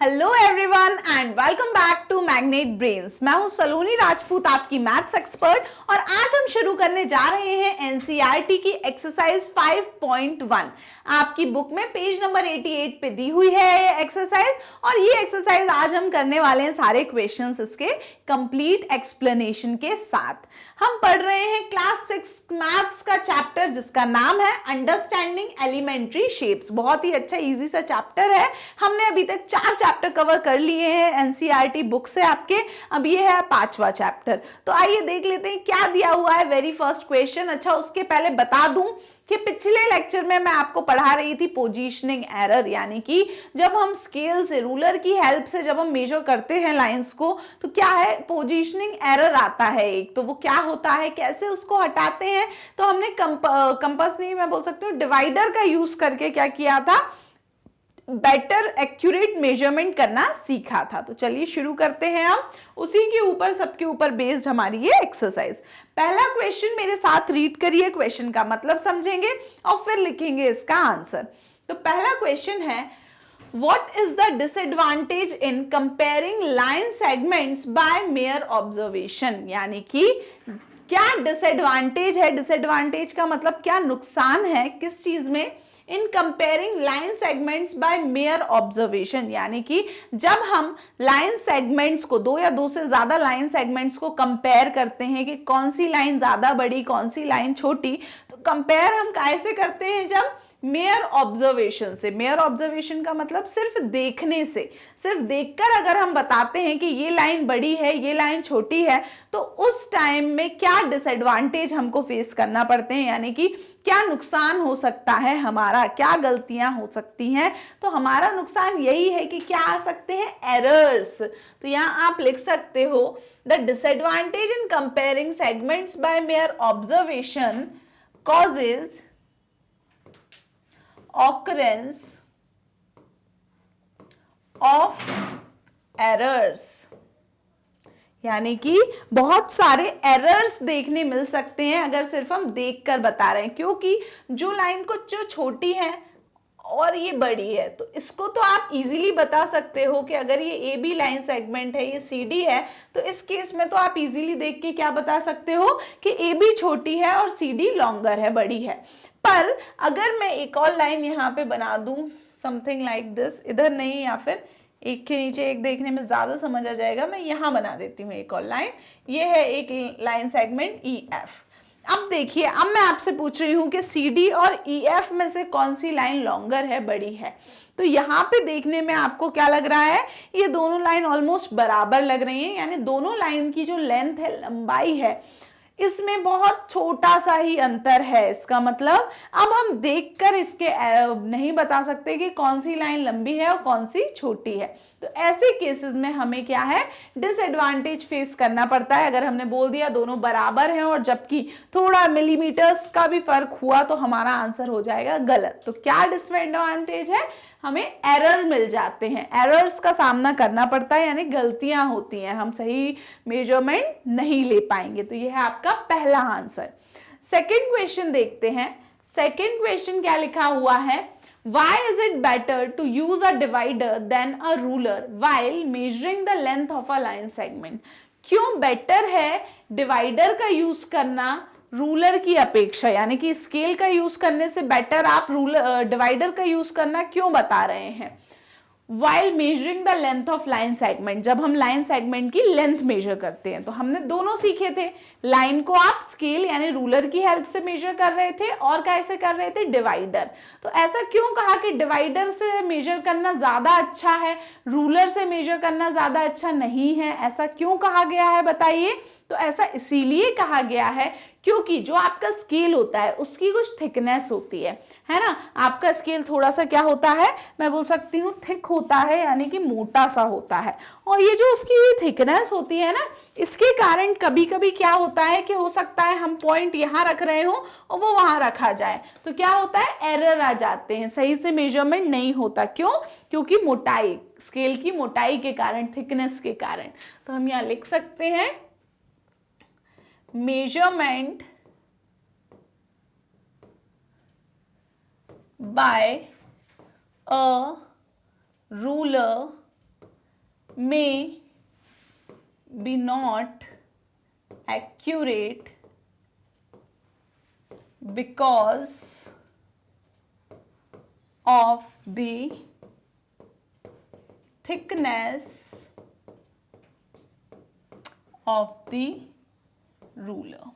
Hello everyone and welcome back to Magnet Brains. मैं हूं सलोनी राजपूत, आपकी मैथ्स एक्सपर्ट, और आज हम शुरू करने जा रहे हैं एनसीईआरटी की एक्सरसाइज 5.1। आपकी बुक में पेज नंबर 88 पे दी हुई है ये एक्सरसाइज, और ये एक्सरसाइज आज हम करने वाले हैं सारे क्वेश्चंस इसके कंप्लीट एक्सप्लेनेशन के साथ। हम पढ़ रहे हैं क्लास 6 मैथ्स का चैप्टर जिसका नाम है अंडरस्टैंडिंग एलिमेंट्री शेप्स। बहुत ही अच्छा इजी सा चैप्टर है। हमने अभी तक 4 चैप्टर कवर कर लिए हैं एनसीईआरटी बुक से आपके। अब ये है 5वां चैप्टर। तो आइए देख लेते हैं क्या दिया हुआ है वेरी फर्स्ट क्वेश्चन। अच्छा, उसके पहले बता दूं कि पिछले लेक्चर में मैं आपको पढ़ा रही थी पोजीशनिंग एरर, यानी कि जब हम स्केल से, रूलर की हेल्प से जब हम मेजर करते हैं लाइंस को, तो क्या है, पोजीशनिंग एरर आता है एक। तो वो क्या होता है, कैसे उसको हटाते हैं। तो हमने कंपास नहीं, मैं बोल सकती हूँ डिवाइडर का यूज करके क्या किया था, बेटर एक्यूरेट मेजरमेंट करना सीखा था। तो चलिए शुरू करते हैं हम उसी के ऊपर, सबके ऊपर बेस्ड हमारी ये एक्सरसाइज। पहला क्वेश्चन मेरे साथ रीड करिए, क्वेश्चन का मतलब समझेंगे और फिर लिखेंगे इसका आंसर। तो पहला क्वेश्चन है, What is the disadvantage in comparing line segments by mere observation? यानी कि क्या डिसएडवांटेज है, डिसएडवांटेज का मतलब क्या नुकसान है किस चीज में, in comparing line segments by mere observation. यानी कि जब हम लाइन सेगमेंट्स को, दो या दो से ज्यादा लाइन सेगमेंट्स को कंपेयर करते हैं कि कौन सी लाइन ज्यादा बड़ी, कौन सी लाइन छोटी, तो कंपेयर हम कैसे करते हैं, जब मेयर ऑब्जर्वेशन से। मेयर ऑब्जर्वेशन का मतलब सिर्फ देखने से, सिर्फ देखकर अगर हम बताते हैं कि ये लाइन बड़ी है, ये लाइन छोटी है, तो उस टाइम में क्या डिसएडवांटेज हमको फेस करना पड़ते हैं, यानी कि क्या नुकसान हो सकता है हमारा, क्या गलतियां हो सकती हैं। तो हमारा नुकसान यही है कि क्या आ सकते हैं, एरर्स। तो यहां आप लिख सकते हो, the disadvantage in comparing segments by mere observation causes occurrence of errors। यानी कि बहुत सारे एरर्स देखने मिल सकते हैं अगर सिर्फ हम देखकर बता रहे हैं, क्योंकि जो लाइन को जो छोटी है और ये बड़ी है, तो इसको तो आप इजीली बता सकते हो कि अगर ये ए बी लाइन सेगमेंट है, ये सी डी है, तो इस केस में तो आप इजीली देख के क्या बता सकते हो कि ए बी छोटी है और सी डी लॉन्गर है, बड़ी है। पर अगर मैं एक और लाइन यहाँ पे बना दूं समथिंग लाइक दिस, इधर नहीं, या फिर एक के नीचे एक देखने में ज्यादा समझ आ जाएगा, मैं यहां बना देती हूँ एक और लाइन। ये है एक लाइन सेगमेंट ई एफ। अब देखिए, अब मैं आपसे पूछ रही हूं कि सी डी और ई एफ में से कौन सी लाइन लॉन्गर है, बड़ी है। तो यहाँ पे देखने में आपको क्या लग रहा है, ये दोनों लाइन ऑलमोस्ट बराबर लग रही हैं, यानी दोनों लाइन की जो लेंथ है, लंबाई है, इसमें बहुत छोटा सा ही अंतर है। इसका मतलब अब हम देखकर इसके नहीं बता सकते कि कौन सी लाइन लंबी है और कौन सी छोटी है। तो ऐसे केसेस में हमें क्या है, डिसएडवांटेज फेस करना पड़ता है। अगर हमने बोल दिया दोनों बराबर हैं और जबकि थोड़ा मिलीमीटर्स का भी फर्क हुआ, तो हमारा आंसर हो जाएगा गलत। तो क्या डिसएडवांटेज है, हमें एरर मिल जाते हैं, एरर्स का सामना करना पड़ता है, यानी गलतियां होती हैं, हम सही मेजरमेंट नहीं ले पाएंगे। तो यह है आपका पहला आंसर। सेकंड क्वेश्चन देखते हैं। सेकंड क्वेश्चन क्या लिखा हुआ है, why is it better to use a divider than a ruler while measuring the length of a line segment? क्यों बेटर है डिवाइडर का यूज करना रूलर की अपेक्षा, यानी कि स्केल का यूज करने से बेटर आप रूलर डिवाइडर का यूज करना क्यों बता रहे हैं। While measuring the length of line segment, जब हम लाइन सेगमेंट की लेंथ मेजर करते हैं, तो हमने दोनों सीखे थे, लाइन को आप स्केल यानी रूलर की हेल्प से मेजर कर रहे थे और कैसे कर रहे थे, डिवाइडर। तो ऐसा क्यों कहा कि डिवाइडर से मेजर करना ज्यादा अच्छा है, रूलर से मेजर करना ज्यादा अच्छा नहीं है, ऐसा क्यों कहा गया है बताइए। तो ऐसा इसीलिए कहा गया है क्योंकि जो आपका स्केल होता है उसकी कुछ थिकनेस होती है ना। आपका स्केल थोड़ा सा क्या होता है, मैं बोल सकती हूँ थिक होता है, यानी कि मोटा सा होता है। और ये जो उसकी थिकनेस होती है ना, इसके कारण कभी कभी क्या होता है कि हो सकता है हम पॉइंट यहाँ रख रहे हो और वो वहां रखा जाए, तो क्या होता है, एरर आ जाते हैं, सही से मेजरमेंट नहीं होता। क्यों, क्योंकि मोटाई, स्केल की मोटाई के कारण, थिकनेस के कारण। तो हम यहाँ लिख सकते हैं measurement by a ruler may be not accurate because of the thickness of the ruler।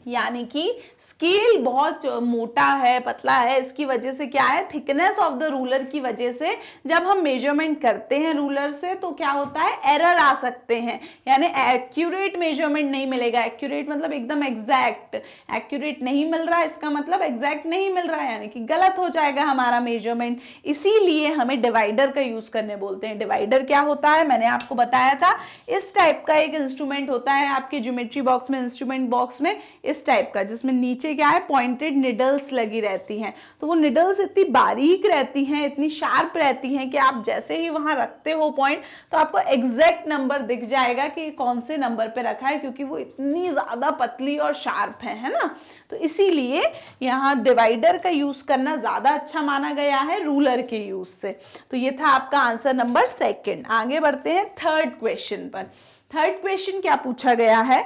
यानी कि स्केल बहुत मोटा है, पतला है, इसकी वजह से क्या है, थिकनेस ऑफ द रूलर की वजह से जब हम मेजरमेंट करते हैं रूलर से तो क्या होता है, एरर आ सकते हैं, यानी एक्यूरेट मेजरमेंट नहीं मिलेगा। एक्यूरेट मतलब एकदम एग्जैक्ट, एक्यूरेट नहीं मिल रहा है इसका मतलब एग्जैक्ट नहीं मिल रहा है, यानी कि गलत हो जाएगा हमारा मेजरमेंट। इसीलिए हमें डिवाइडर का यूज करने बोलते हैं। डिवाइडर क्या होता है, मैंने आपको बताया था, इस टाइप का एक इंस्ट्रूमेंट होता है आपके ज्योमेट्री बॉक्स में, इंस्ट्रूमेंट बॉक्स में, इस टाइप का, जिसमें नीचे क्या है, पॉइंटेड निडल्स लगी रहती हैं। तो वो निडल्स इतनी बारीक रहती हैं, इतनी शार्प रहती हैं कि आप जैसे ही वहां रखते हो पॉइंट तो आपको एग्जैक्ट नंबर दिख जाएगा कि कौन से नंबर पे रखा है, क्योंकि वो इतनी ज्यादा पतली और शार्प है ना। तो इसीलिए यहाँ डिवाइडर का यूज करना ज्यादा अच्छा माना गया है रूलर के यूज से। तो ये था आपका आंसर नंबर 2। आगे बढ़ते हैं थर्ड क्वेश्चन पर। थर्ड क्वेश्चन क्या पूछा गया है,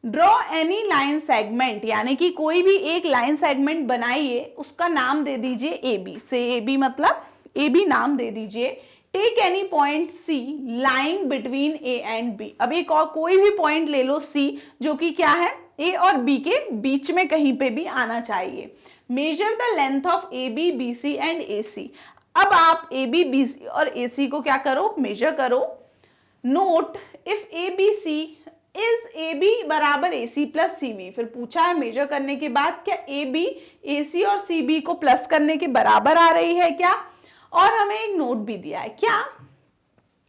ड्रॉ एनी लाइन सेगमेंट, यानी कि कोई भी एक लाइन सेगमेंट बनाइए, उसका नाम दे दीजिए ए बी से, ए बी मतलब ए बी नाम दे दीजिए। Take any point c lying between a and b. अब एक और कोई भी पॉइंट ले लो सी, जो कि क्या है, ए और बी के बीच में कहीं पे भी आना चाहिए। Measure the length of A B B C and A C. अब आप ए बी बी सी और ए सी को क्या करो, मेजर करो। Note if a b c is a b बराबर a c plus c B. फिर पूछा है मेजर करने के बाद क्या ए बी ए सी और सी बी को प्लस करने के बराबर आ रही है क्या। और हमें एक नोट भी दिया है क्या,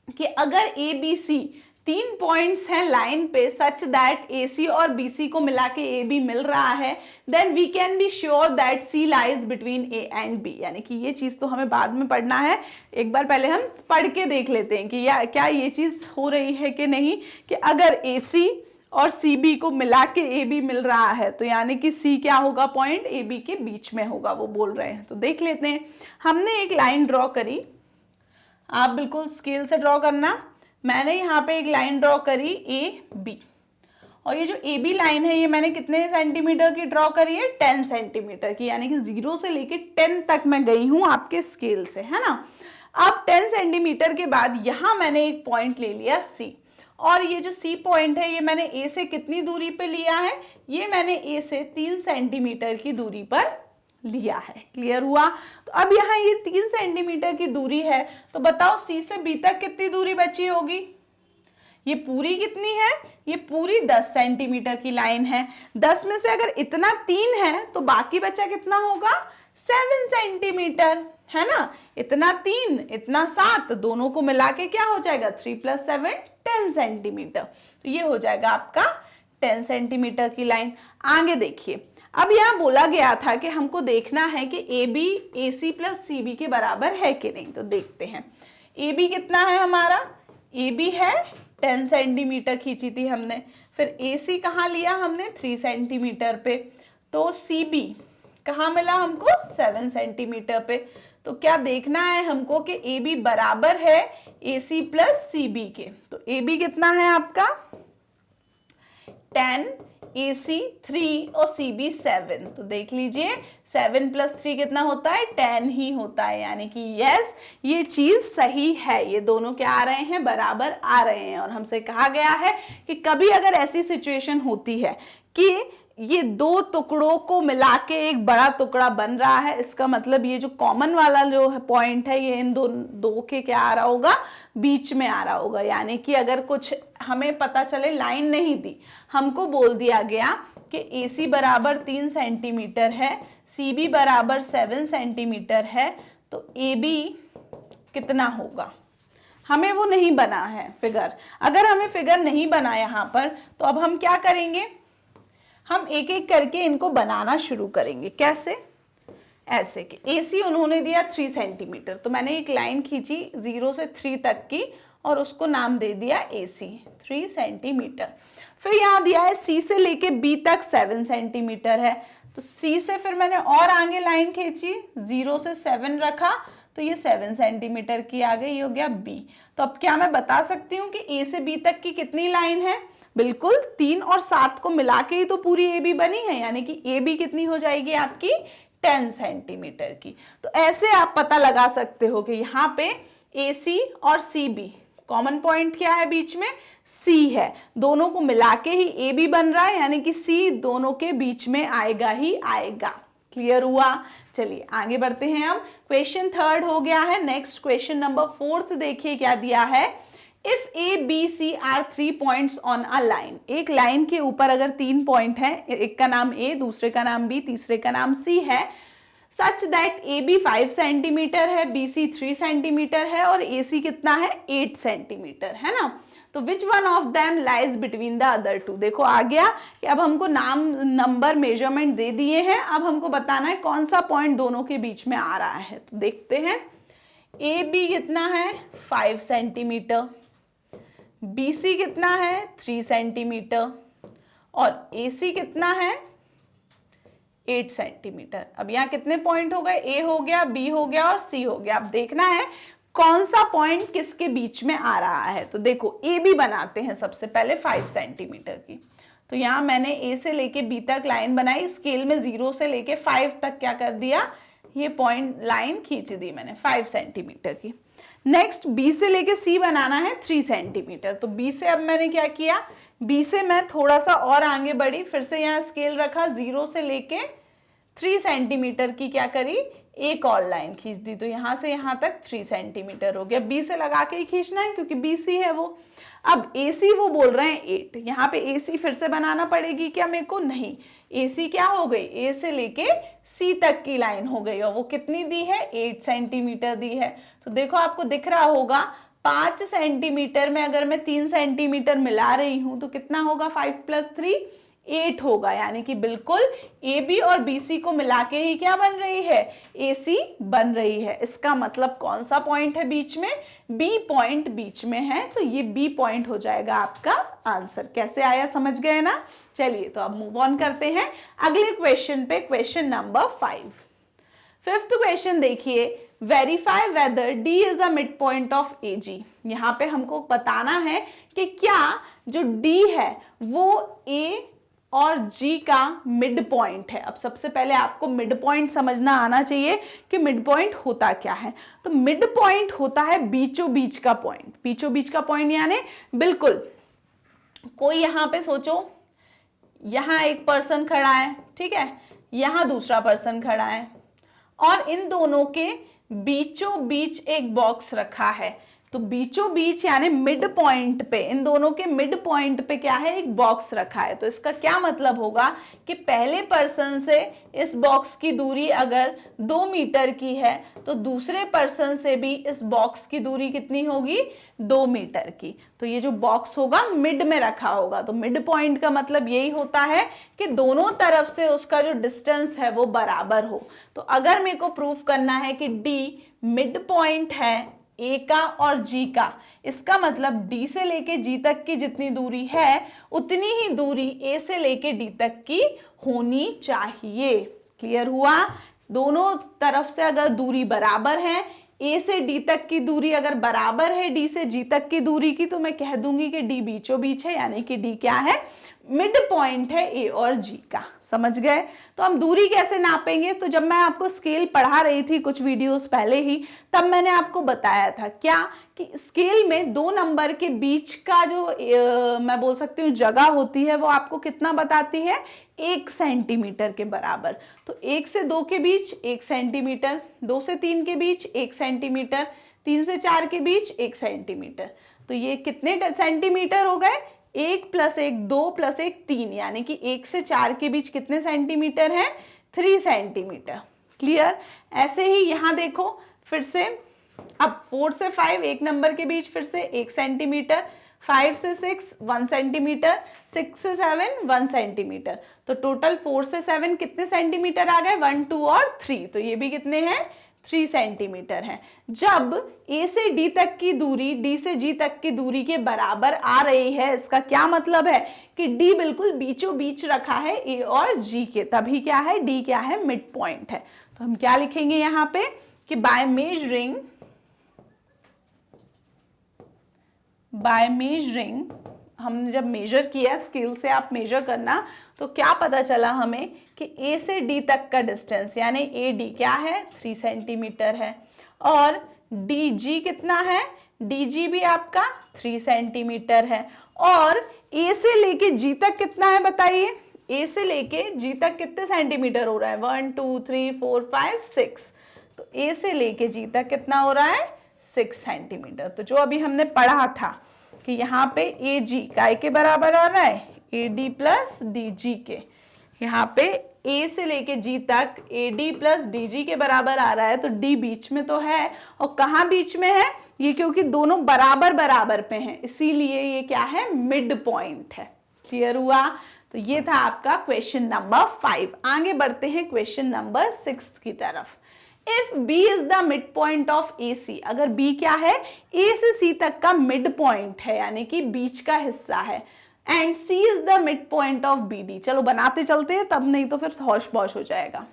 कि अगर ए बी सी 3 पॉइंट्स हैं लाइन पे सच दैट ए सी और बी सी को मिला के ए बी मिल रहा है, then we can be sure that c lies between a and b. यानी कि ये चीज तो हमें बाद में पढ़ना है, एक बार पहले हम पढ़ के देख लेते हैं कि क्या ये चीज हो रही है कि नहीं, कि अगर ए सी और सी बी को मिला के ए बी मिल रहा है तो यानी कि सी क्या होगा, पॉइंट ए बी के बीच में होगा, वो बोल रहे हैं। तो देख लेते हैं। हमने एक लाइन ड्रॉ करी, आप बिल्कुल स्केल से ड्रॉ करना। मैंने यहाँ पे एक लाइन ड्रॉ करी ए बी, और ये जो ए बी लाइन है ये मैंने कितने सेंटीमीटर की ड्रॉ करी है, 10 सेंटीमीटर की, यानी कि 0 से लेके 10 तक मैं गई हूँ आपके स्केल से, है ना। अब 10 सेंटीमीटर के बाद यहाँ मैंने एक पॉइंट ले लिया सी, और ये जो सी पॉइंट है ये मैंने ए से कितनी दूरी पे लिया है, ये मैंने ए से 3 सेंटीमीटर की दूरी पर लिया है। क्लियर हुआ। तो अब यहाँ ये 3 सेंटीमीटर की दूरी है, तो बताओ सी से बी तक कितनी दूरी बची होगी। ये पूरी कितनी है, ये पूरी 10 सेंटीमीटर की लाइन है। 10 में से अगर इतना 3 है तो बाकी बचा कितना होगा, 7 सेंटीमीटर, है ना। इतना 3 इतना 7, दोनों को मिला के क्या हो जाएगा, 3 + 7 10 सेंटीमीटर। तो ये हो जाएगा आपका 10 सेंटीमीटर की लाइन। आगे देखिए, अब यहाँ बोला गया था कि हमको देखना है कि a b a c plus c b के बराबर है कि नहीं। तो देखते हैं, ए बी कितना है हमारा, ए बी है 10 सेंटीमीटर खींची थी हमने, फिर ए सी कहाँ लिया हमने, 3 सेंटीमीटर पे, तो सी बी कहाँ मिला हमको, 7 सेंटीमीटर पे। तो क्या देखना है हमको कि ए बी बराबर है ए सी प्लस सी बी के। तो ए बी कितना है आपका 10, ए सी 3 और सी बी 7। तो देख लीजिए 7 + 3 कितना होता है, 10 ही होता है। यानी कि यस, ये चीज सही है, ये दोनों क्या आ रहे हैं, बराबर आ रहे हैं। और हमसे कहा गया है कि कभी अगर ऐसी सिचुएशन होती है कि ये 2 टुकड़ों को मिला के एक बड़ा टुकड़ा बन रहा है, इसका मतलब ये जो कॉमन वाला जो पॉइंट है ये इन दो के क्या आ रहा होगा, बीच में आ रहा होगा। यानी कि अगर कुछ हमें पता चले, लाइन नहीं दी, हमको बोल दिया गया कि ए सी बराबर 3 सेंटीमीटर है, सी बी बराबर 7 सेंटीमीटर है, तो ए बी कितना होगा, हमें वो नहीं बना है फिगर। अगर हमें फिगर नहीं बना यहाँ पर, तो अब हम क्या करेंगे, हम एक एक करके इनको बनाना शुरू करेंगे। कैसे, ऐसे कि ए सी उन्होंने दिया 3 सेंटीमीटर, तो मैंने एक लाइन खींची 0 से 3 तक की और उसको नाम दे दिया ए सी, 3 सेंटीमीटर। फिर यहाँ दिया है सी से लेके बी तक 7 सेंटीमीटर है, तो सी से फिर मैंने और आगे लाइन खींची, 0 से 7 रखा, तो ये 7 सेंटीमीटर की आ गई, ये हो गया बी। तो अब क्या मैं बता सकती हूँ कि ए से बी तक की कितनी लाइन है? बिल्कुल 3 और 7 को मिला के ही तो पूरी ए बी बनी है, यानी कि ए बी कितनी हो जाएगी आपकी 10 सेंटीमीटर की। तो ऐसे आप पता लगा सकते हो कि यहाँ पे ए सी और सी बी, कॉमन पॉइंट क्या है बीच में? सी है, दोनों को मिला के ही ए बी बन रहा है, यानी कि सी दोनों के बीच में आएगा ही आएगा। क्लियर हुआ? चलिए आगे बढ़ते हैं। अब क्वेश्चन थर्ड हो गया है। नेक्स्ट क्वेश्चन नंबर फोर्थ देखिए क्या दिया है। If a b c are 3 points on a line, एक लाइन के ऊपर अगर 3 पॉइंट है, एक का नाम ए, दूसरे का नाम बी, तीसरे का नाम सी है, such that a b 5 centimetre है, बी सी 3 सेंटीमीटर है और ए सी कितना है? 8 सेंटीमीटर है ना। तो which one of them lies between the other two. देखो आ गया कि अब हमको नाम, नंबर, मेजरमेंट दे दिए हैं, अब हमको बताना है कौन सा पॉइंट दोनों के बीच में आ रहा है। तो देखते हैं, ए बी कितना है? 5 सेंटीमीटर, बी सी कितना है? 3 सेंटीमीटर और ए सी कितना है? 8 सेंटीमीटर। अब यहाँ कितने पॉइंट हो गए? ए हो गया, बी हो गया और सी हो गया। अब देखना है कौन सा पॉइंट किसके बीच में आ रहा है। तो देखो ए बी बनाते हैं सबसे पहले 5 सेंटीमीटर की। तो यहाँ मैंने ए से लेके बी तक लाइन बनाई, स्केल में 0 से लेके 5 तक क्या कर दिया? ये पॉइंट लाइन खींच दी मैंने 5 सेंटीमीटर की। नेक्स्ट बी से लेके सी बनाना है 3 सेंटीमीटर। तो बी से अब मैंने क्या किया? बी से मैं थोड़ा सा और आगे बढ़ी, फिर से यहाँ स्केल रखा, 0 से लेके 3 सेंटीमीटर की क्या करी? एक और लाइन खींच दी। तो यहां से यहां तक 3 सेंटीमीटर हो गया। बी से लगा के ही खींचना है क्योंकि बी सी है वो। अब ए सी वो बोल रहे हैं 8, यहाँ पे ए सी फिर से बनाना पड़ेगी क्या मेरे को? नहीं, ए सी क्या हो गई? ए से लेके सी तक की लाइन हो गई और वो कितनी दी है? 8 सेंटीमीटर दी है। तो देखो आपको दिख रहा होगा 5 सेंटीमीटर में अगर मैं 3 सेंटीमीटर मिला रही हूं तो कितना होगा? 5 + 3 8 होगा, यानी कि बिल्कुल ए बी और बी सी को मिला के ही क्या बन रही है? ए सी बन रही है। इसका मतलब कौन सा पॉइंट है बीच में? बी पॉइंट बीच में है, तो ये बी पॉइंट हो जाएगा आपका आंसर। कैसे आया समझ गए ना? चलिए तो अब मूव ऑन करते हैं अगले क्वेश्चन पे, क्वेश्चन नंबर 5। फिफ्थ क्वेश्चन देखिए, verify whether D is a mid point of A G. यहाँ पे हमको बताना है कि क्या जो डी है वो ए और जी का मिड पॉइंट है। अब सबसे पहले आपको मिड पॉइंट समझना आना चाहिए कि मिड पॉइंट होता क्या है। तो मिड पॉइंट होता है बीचों बीच का पॉइंट। बीचों बीच का पॉइंट यानी बिल्कुल कोई, यहां पे सोचो, यहां एक पर्सन खड़ा है, ठीक है, यहां दूसरा पर्सन खड़ा है और इन दोनों के बीचों बीच एक बॉक्स रखा है। तो बीचों बीच यानी मिड पॉइंट पे, इन दोनों के मिड पॉइंट पे क्या है? एक बॉक्स रखा है। तो इसका क्या मतलब होगा कि पहले पर्सन से इस बॉक्स की दूरी अगर 2 मीटर की है तो दूसरे पर्सन से भी इस बॉक्स की दूरी कितनी होगी? 2 मीटर की। तो ये जो बॉक्स होगा मिड में रखा होगा। तो मिड पॉइंट का मतलब यही होता है कि दोनों तरफ से उसका जो डिस्टेंस है वो बराबर हो। तो अगर मेरे को प्रूफ करना है कि डी मिड पॉइंट है ए का और जी का, इसका मतलब डी से लेके जी तक की जितनी दूरी है उतनी ही दूरी ए से लेके डी तक की होनी चाहिए। क्लियर हुआ? दोनों तरफ से अगर दूरी बराबर है, ए से डी तक की दूरी अगर बराबर है डी से जी तक की दूरी की, तो मैं कह दूंगी कि डी बीचों बीच है, यानी कि डी क्या है? मिड पॉइंट है ए और जी का। समझ गए? तो हम दूरी कैसे नापेंगे? तो जब मैं आपको स्केल पढ़ा रही थी कुछ वीडियोस पहले ही, तब मैंने आपको बताया था क्या कि स्केल में 2 नंबर के बीच का जो मैं बोल सकती हूँ जगह होती है वो आपको कितना बताती है? 1 सेंटीमीटर के बराबर। तो 1 से 2 के बीच 1 सेंटीमीटर, 2 से 3 के बीच 1 सेंटीमीटर, 3 से 4 के बीच 1 सेंटीमीटर। तो ये कितने सेंटीमीटर हो गए? 1 + 1 2 + 1 3, यानी कि 1 से 4 के बीच कितने सेंटीमीटर है? 3 सेंटीमीटर। क्लियर? ऐसे ही यहां देखो फिर से, अब 4 से 5 1 नंबर के बीच फिर से 1 सेंटीमीटर, 5 से 6 1 सेंटीमीटर, 6 से 7 1 सेंटीमीटर। तो टोटल 4 से 7 कितने सेंटीमीटर आ गए? 1 2 और 3। तो ये भी कितने हैं? 3 सेंटीमीटर है। जब ए से डी तक की दूरी डी से जी तक की दूरी के बराबर आ रही है, इसका क्या मतलब है कि डी बिल्कुल बीचों बीच रखा है ए और जी के, तभी क्या है? डी क्या है? मिड पॉइंट है। तो हम क्या लिखेंगे यहाँ पे? कि बाय मेजरिंग हमने जब मेजर किया, स्केल से आप मेजर करना, तो क्या पता चला हमें कि ए से डी तक का डिस्टेंस यानी ए डी क्या है 3 सेंटीमीटर है, और डी जी कितना है, डी जी भी आपका 3 सेंटीमीटर है, और ए से लेके जी तक कितना है बताइए, ए से लेके जी तक कितने सेंटीमीटर हो रहा है, 1 2 3 4 5 6, तो ए से लेके जी तक कितना हो रहा है 6 सेंटीमीटर। तो जो अभी हमने पढ़ा था कि यहाँ पे ए जी काय के बराबर आ रहा है, A D plus D G के, यहाँ पे ए से लेके जी तक A D plus D G के बराबर आ रहा है, तो डी बीच में तो है, और कहाँ बीच में है ये, क्योंकि दोनों बराबर बराबर पे हैं, इसीलिए ये क्या है मिड पॉइंट है। क्लियर हुआ? तो ये था आपका क्वेश्चन नंबर 5। आगे बढ़ते हैं क्वेश्चन नंबर 6 की तरफ। If B is the midpoint of AC, अगर B क्या है, A से C तक का मिड पॉइंट है यानी कि बीच का हिस्सा है, and C is the midpoint of BD, चलो बनाते चलते हैं, तब नहीं तो फिर हौश पौश हो जाएगा।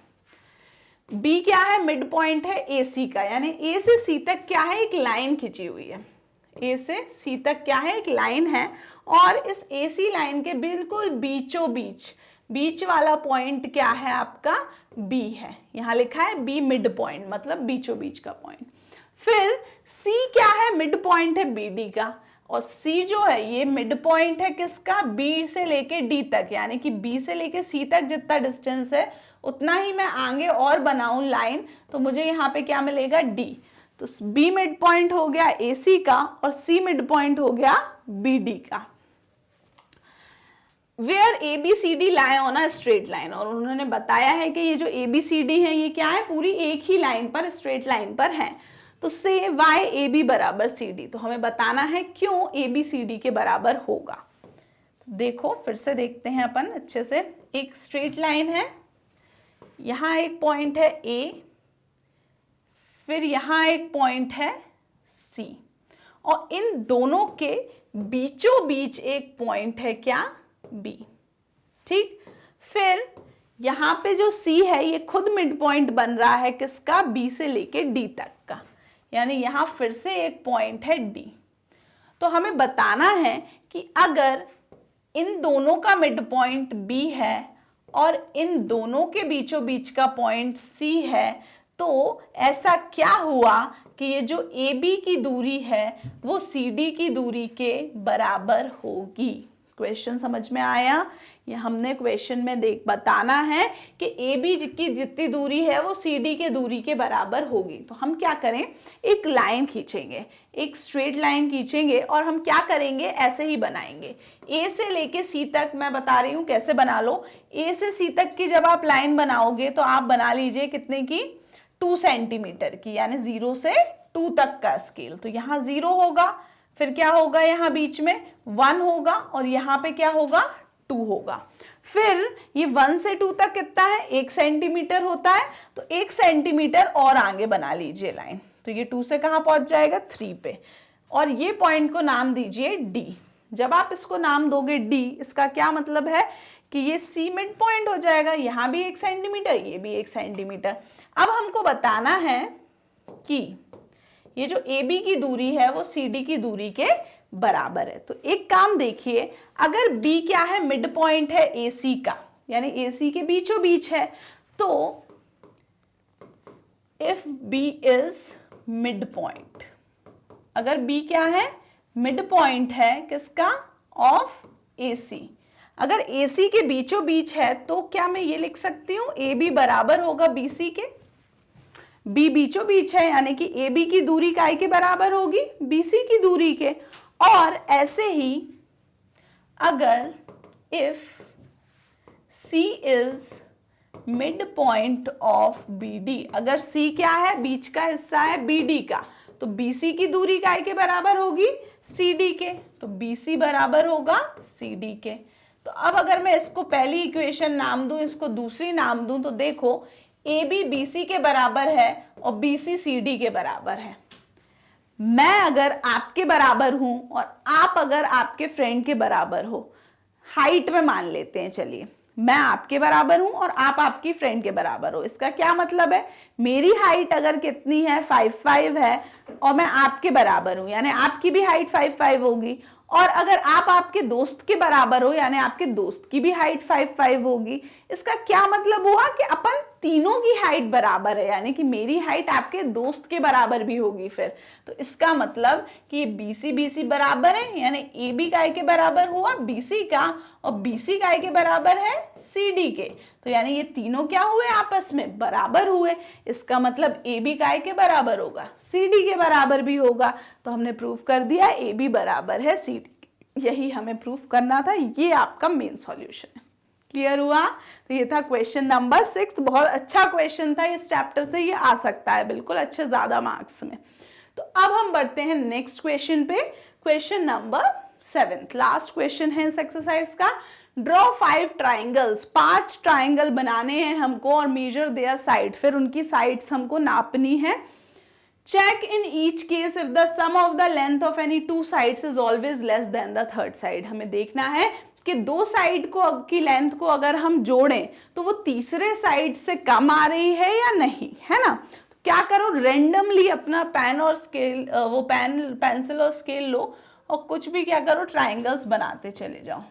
B क्या है, मिड पॉइंट है AC का, यानी A से C तक क्या है, एक लाइन खिंची हुई है, A से C तक क्या है, एक लाइन है, और इस AC लाइन के बिल्कुल बीचों बीच वाला पॉइंट क्या है आपका, B है, यहां लिखा है B मिड पॉइंट, मतलब बीचों बीच का पॉइंट। फिर C क्या है, मिड पॉइंट है BD का, और C जो है ये मिड पॉइंट है किसका, B से लेके D तक, यानी कि B से लेके C तक जितना डिस्टेंस है उतना ही मैं आगे और बनाऊं लाइन, तो मुझे यहाँ पे क्या मिलेगा, D। तो B मिड पॉइंट हो गया AC का, और C मिड पॉइंट हो गया BD का। Where ABCD lie on a straight line, और उन्होंने बताया है कि ये जो ABCD है ये क्या है, पूरी एक ही लाइन पर, स्ट्रेट लाइन पर है। तो से YAB बराबर CD, तो हमें बताना है क्यों ABCD के बराबर होगा। तो देखो फिर से देखते हैं अपन अच्छे से। एक स्ट्रेट लाइन है, यहाँ एक पॉइंट है A, फिर यहाँ एक पॉइंट है C, और इन दोनों के बीचों बीच एक पॉइंट है क्या, B। ठीक, फिर यहां पे जो C है ये खुद मिड पॉइंट बन रहा है किसका, B से लेके D तक का, यानी यहां फिर से एक पॉइंट है D। तो हमें बताना है कि अगर इन दोनों का मिड पॉइंट B है और इन दोनों के बीचों बीच का पॉइंट C है, तो ऐसा क्या हुआ कि ये जो AB की दूरी है वो CD की दूरी के बराबर होगी। क्वेश्चन समझ में आया? ये हमने क्वेश्चन में बताना है कि AB की जितनी दूरी है वो CD के दूरी के बराबर होगी। तो हम क्या करें, एक लाइन खींचेंगे, एक स्ट्रेट लाइन खींचेंगे, और हम क्या करेंगे, ऐसे ही बनाएंगे। A से लेके C तक मैं बता रही हूँ कैसे बना लो। A से C तक की जब आप लाइन बनाओगे तो आप बना लीजिए कितने की, 2 सेंटीमीटर की, यानी 0 से 2 तक का स्केल। तो यहाँ 0 होगा, फिर क्या होगा, यहाँ बीच में 1 होगा, और यहाँ पे क्या होगा, 2 होगा। फिर ये 1 से 2 तक कितना है, 1 सेंटीमीटर होता है, तो 1 सेंटीमीटर और आगे बना लीजिए लाइन। तो ये 2 से कहाँ पहुंच जाएगा, 3 पे, और ये पॉइंट को नाम दीजिए D। जब आप इसको नाम दोगे D, इसका क्या मतलब है कि ये C मिड पॉइंट हो जाएगा, यहाँ भी 1 सेंटीमीटर, ये भी 1 सेंटीमीटर। अब हमको बताना है कि ये जो AB की दूरी है वो CD की दूरी के बराबर है। तो एक काम देखिए, अगर B क्या है, मिड पॉइंट है AC का, यानी AC के बीचों बीच है, तो if B is mid point, अगर B क्या है, मिड पॉइंट है किसका, ऑफ AC, अगर AC के बीचों बीच है तो क्या मैं ये लिख सकती हूँ AB बराबर होगा BC के। B बीचों बीच है यानी कि AB की दूरी काय के बराबर होगी, BC की दूरी के। और ऐसे ही अगर if C is mid point of BD, अगर C क्या है, बीच का हिस्सा है BD का, तो BC की दूरी काय के बराबर होगी, CD के, तो BC बराबर होगा CD के। तो अब अगर मैं इसको पहली इक्वेशन नाम दूं, इसको दूसरी नाम दूं, तो देखो AB BC के बराबर है और BC CD के बराबर है। मैं अगर आपके बराबर हूं और आप अगर आपके फ्रेंड के बराबर हो, हाइट में मान लेते हैं, चलिए मैं आपके बराबर हूं और आप आपकी फ्रेंड के बराबर हो, इसका क्या मतलब है, मेरी हाइट अगर कितनी है 5'5" है और मैं आपके बराबर हूं, यानी आपकी भी हाइट 5'5" होगी, और अगर आप आपके दोस्त के बराबर हो यानी आपके दोस्त की भी हाइट 5'5" होगी। इसका क्या मतलब हुआ कि अपन तीनों की हाइट बराबर है, यानी कि मेरी हाइट आपके दोस्त के बराबर भी होगी फिर। तो इसका मतलब कि ये BC BC बराबर है, यानी AB काय के बराबर हुआ BC का, और BC काय के बराबर है CD के। तो यानी ये तीनों क्या हुए आपस में बराबर हुए। इसका मतलब AB काय के बराबर होगा, CD के बराबर भी होगा। तो हमने प्रूफ कर दिया AB बराबर है CD। यही हमें प्रूफ करना था, ये आपका मेन सॉल्यूशन है। क्लियर हुआ? तो ये था क्वेश्चन नंबर 6। बहुत अच्छा क्वेश्चन था, इस चैप्टर से ये आ सकता है बिल्कुल अच्छे ज्यादा मार्क्स में। तो अब हम बढ़ते हैं नेक्स्ट क्वेश्चन पे, क्वेश्चन नंबर 7, लास्ट क्वेश्चन है इस एक्सरसाइज का। ड्रॉ 5 ट्राइंगल्स, 5 ट्राइंगल बनाने हैं हमको और मेजर देयर साइड, फिर उनकी साइड्स हमको नापनी है। Check in each case if the sum of the length of any 2 sides is always less than the third side. हमें देखना है कि 2 साइड को की लेंथ को अगर हम जोड़ें तो वो तीसरे साइड से कम आ रही है या नहीं, है ना। तो क्या करो, रेंडमली अपना पेन और स्केल, वो पेंसिल और स्केल लो और कुछ भी क्या करो, ट्राइंगल्स बनाते चले जाओ।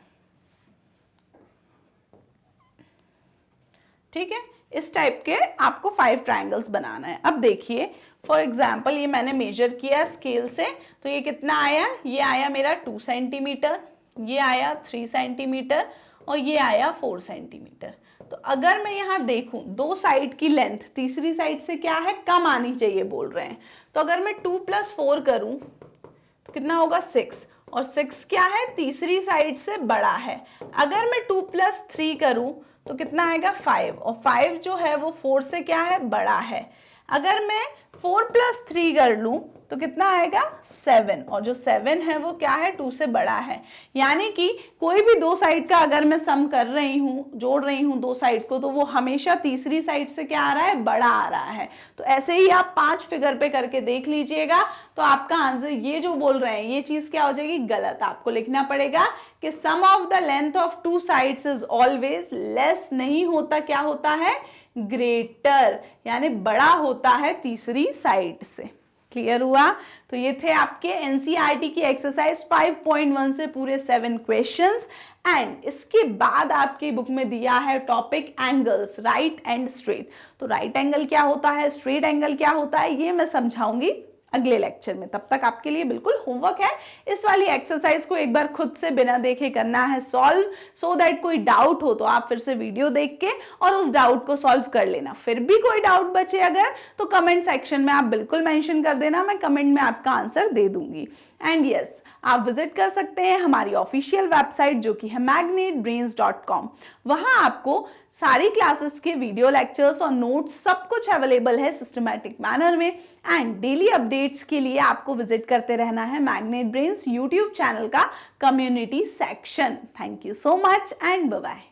ठीक है, इस टाइप के आपको 5 ट्राइंगल्स बनाना है। अब देखिए फॉर एग्जाम्पल ये मैंने मेजर किया स्केल से, तो ये कितना आया, ये आया मेरा 2 सेंटीमीटर, ये आया 3 सेंटीमीटर और ये आया 4 सेंटीमीटर। तो अगर मैं यहाँ देखूं 2 साइड की लेंथ तीसरी साइड से क्या है, कम आनी चाहिए बोल रहे हैं। तो अगर मैं 2 + 4 करूं तो कितना होगा 6, और 6 क्या है, तीसरी साइड से बड़ा है। अगर मैं 2 + 3 करूं तो कितना आएगा 5, और 5 जो है वो 4 से क्या है, बड़ा है। अगर मैं 4 + 3 कर लूं तो कितना आएगा 7, और जो 7 है वो क्या है, 2 से बड़ा है। यानी कि कोई भी 2 साइड का अगर मैं सम कर रही हूँ, जोड़ रही हूँ 2 साइड को, तो वो हमेशा तीसरी साइड से क्या आ रहा है, बड़ा आ रहा है। तो ऐसे ही आप 5 फिगर पे करके देख लीजिएगा, तो आपका आंसर ये जो बोल रहे हैं ये चीज क्या हो जाएगी, गलत। आपको लिखना पड़ेगा कि sum of the length of 2 sides is always less नहीं होता, क्या होता है, ग्रेटर, यानी बड़ा होता है तीसरी साइड से। क्लियर हुआ? तो ये थे आपके एनसीईआरटी की एक्सरसाइज 5.1 से पूरे 7 क्वेश्चंस। एंड इसके बाद आपकी बुक में दिया है topic angles, right and straight. तो राइट एंगल क्या होता है, स्ट्रेट एंगल क्या होता है, ये मैं समझाऊंगी अगले लेक्चर में। तब तक आपके लिए बिल्कुल होमवर्क है, इस वाली एक्सरसाइज को एक बार खुद से बिना देखे करना है सॉल्व, सो दैट कोई डाउट हो तो आप फिर से वीडियो देख के और उस डाउट को सॉल्व कर लेना। फिर भी कोई डाउट बचे अगर, तो कमेंट सेक्शन में आप बिल्कुल मेंशन कर देना, मैं कमेंट में आपका आंसर दे दूंगी। एंड यस, आप विजिट कर सकते हैं हमारी ऑफिशियल वेबसाइट जो कि है magnetbrains.com। वहां आपको सारी क्लासेस के वीडियो लेक्चर्स और नोट्स सब कुछ अवेलेबल है सिस्टमैटिक मैनर में। एंड डेली अपडेट्स के लिए आपको विजिट करते रहना है मैग्नेट ब्रेन्स यूट्यूब चैनल का community section. Thank you so much and bye bye.